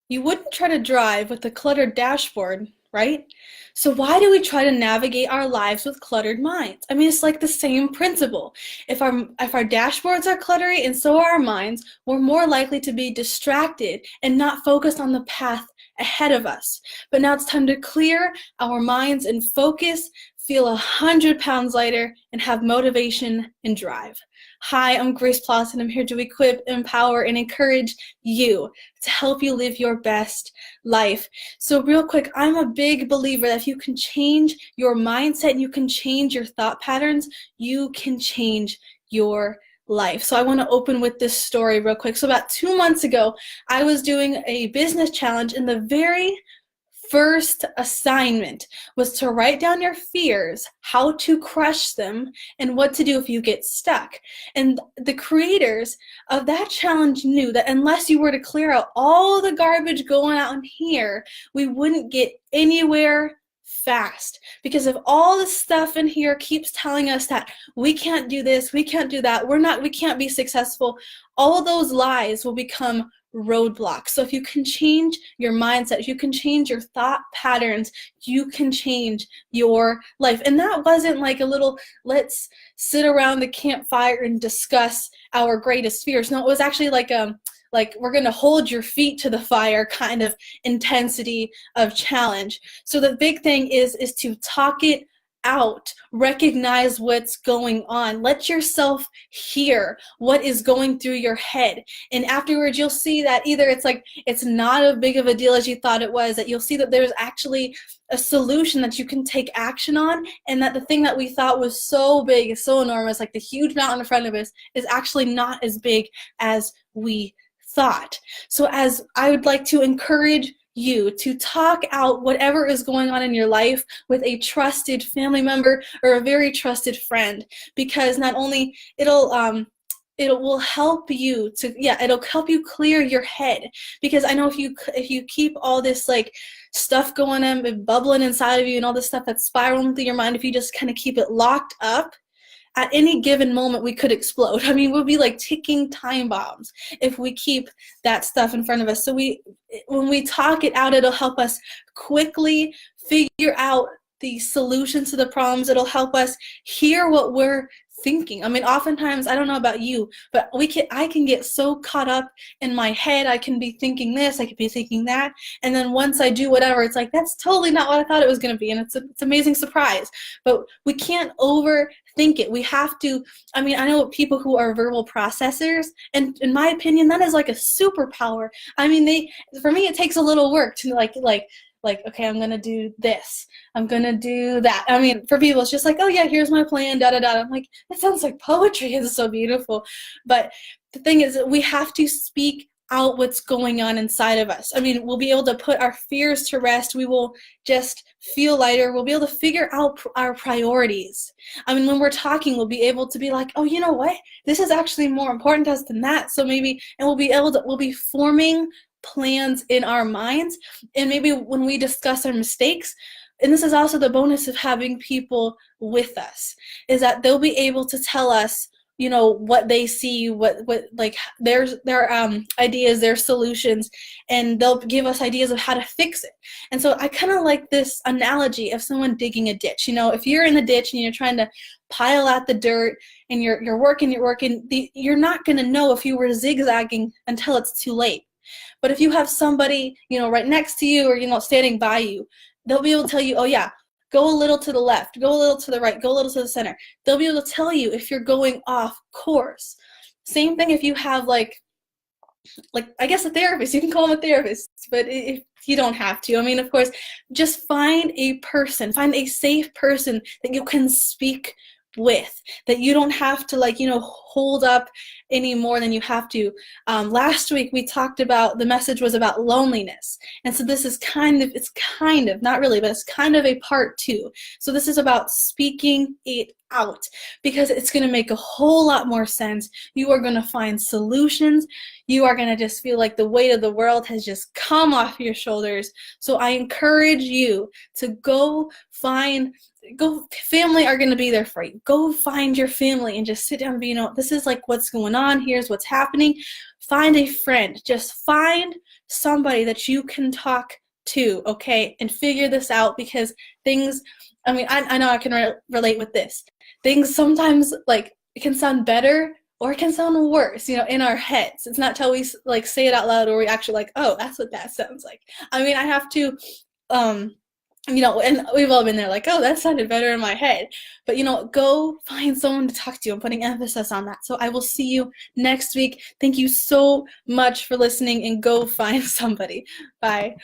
You wouldn't try to drive with a cluttered dashboard, right? So why do we try to navigate our lives with cluttered minds? I mean, it's like the same principle. If our dashboards are cluttery and so are our minds, we're more likely to be distracted and not focused on the path ahead of us. But now it's time to clear our minds and focus, feel 100 pounds lighter, and have motivation and drive. Hi, I'm Grace Plata, and I'm here to equip, empower, and encourage you to help you live your best life. So real quick, I'm a big believer that if you can change your mindset and you can change your thought patterns, you can change your life. So I want to open with this story real quick. So about 2 months ago, I was doing a business challenge, and the very first assignment was to write down your fears, how to crush them, and what to do if you get stuck. And the creators of that challenge knew that unless you were to clear out all the garbage going out in here, we wouldn't get anywhere fast, because if all the stuff in here keeps telling us that we can't do this, we can't do that, we can't be successful, all those lies will become roadblocks. So if you can change your mindset, if you can change your thought patterns, you can change your life. And that wasn't like a little, let's sit around the campfire and discuss our greatest fears. No, it was actually like we're going to hold your feet to the fire kind of intensity of challenge. So the big thing is to talk it out, recognize what's going on, let yourself hear what is going through your head, and afterwards you'll see that either it's not as big of a deal as you thought it was, that you'll see that there's actually a solution that you can take action on, and that the thing that we thought was so big, so enormous, like the huge mountain in front of us, is actually not as big as we thought. So as I would like to encourage you to talk out whatever is going on in your life with a trusted family member or a very trusted friend, because not only it will help you it'll help you clear your head, because I know if you keep all this like stuff going on, bubbling inside of you, and all this stuff that's spiraling through your mind, if you just kind of keep it locked up, at any given moment we could explode. I mean, we'll be like ticking time bombs if we keep that stuff in front of us. So when we talk it out, it'll help us quickly figure out the solutions to the problems. It'll help us hear what we're thinking. I mean, oftentimes, I don't know about you, but I can get so caught up in my head. I can be thinking this, I could be thinking that, and then once I do whatever, it's like, that's totally not what I thought it was going to be, and it's an amazing surprise. But we can't overthink it. We have to, I mean, I know people who are verbal processors, and in my opinion, that is like a superpower. I mean, for me, it takes a little work to okay, I'm going to do this, I'm going to do that. I mean, for people, it's just like, oh yeah, here's my plan, da-da-da. I'm like, that sounds like poetry. It's so beautiful. But the thing is that we have to speak out what's going on inside of us. I mean, we'll be able to put our fears to rest. We will just feel lighter. We'll be able to figure out our priorities. I mean, when we're talking, we'll be able to be like, oh, you know what? This is actually more important to us than that. So maybe, and we'll be forming plans in our minds. And maybe when we discuss our mistakes, and this is also the bonus of having people with us, is that they'll be able to tell us, you know, what they see, what like their ideas, their solutions, and they'll give us ideas of how to fix it. And so I kind of like this analogy of someone digging a ditch. You know, if you're in the ditch and you're trying to pile out the dirt and you're working, you're not going to know if you were zigzagging until it's too late. But if you have somebody, you know, right next to you, or, you know, standing by you, they'll be able to tell you, oh yeah, go a little to the left, go a little to the right, go a little to the center. They'll be able to tell you if you're going off course. Same thing if you have like I guess a therapist. You can call them a therapist, but if you don't have to. I mean, of course, just find a safe person that you can speak with, that you don't have to hold up any more than you have to. Last week we talked about, the message was about loneliness, and so this is not really, but it's kind of a part two. So this is about speaking it out, because it's going to make a whole lot more sense. You are going to find solutions. You are going to just feel like the weight of the world has just come off your shoulders. So I encourage you to go find family are going to be there for you. Go find your family and just sit down and be, this is like what's going on. Here's what's happening. Find a friend. Just find somebody that you can talk to, okay, and figure this out, because things, I know I can relate with this. Things sometimes, like, it can sound better or it can sound worse, in our heads. It's not till we like say it out loud or we actually like, oh, that's what that sounds like. I have to, and we've all been there like, oh, that sounded better in my head. But, go find someone to talk to. I'm putting emphasis on that. So I will see you next week. Thank you so much for listening, and go find somebody. Bye.